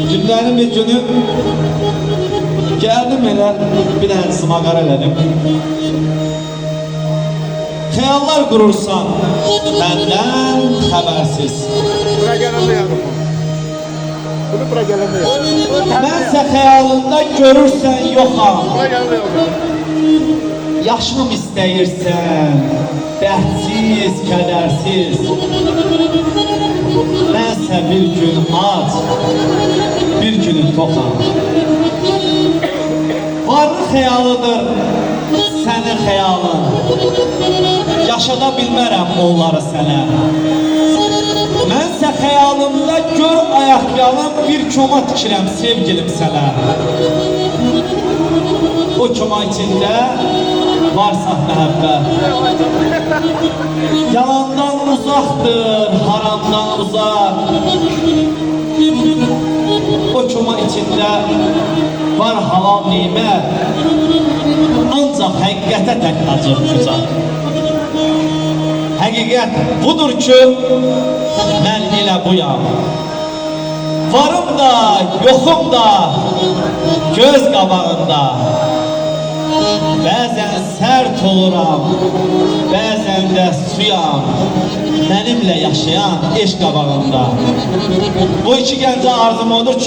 Günlərin bir günü geldim elə bir dənə sımaqar elədim. Xəyallar qurursan məndən xəbərsiz. Bura gələndə yazdım. Bunu bura gələndə yazdım. Mənsə xəyalında görürsən yoxam. Bura gələndə yazdım. Yaşım istəyirsən, dərdsiz, kədərsiz. Mənsə bir gün ac, bir günün toxam. Varlı xəyalıdır sənin xəyalın. Yaşada bilmərəm onları sənə. Mənsə xəyalımda gör ayaqyalım bir koma tikirəm sevgilim sənə. O koma içində varsa məhəbbət. Yalandan uzaqdır, haramdan uzaq. O koma içində var halal nimət. Ancaq həqiqətə tək acır bucaq. Həqiqət budur ki, mən elə buyam. Varım da, yoxum da, göz qabağında. Bəzən sərt oluram, bəzən də suyam. Mənimlə yaşayan eşq qabağında. Bu iki gəncə arzum odur ki,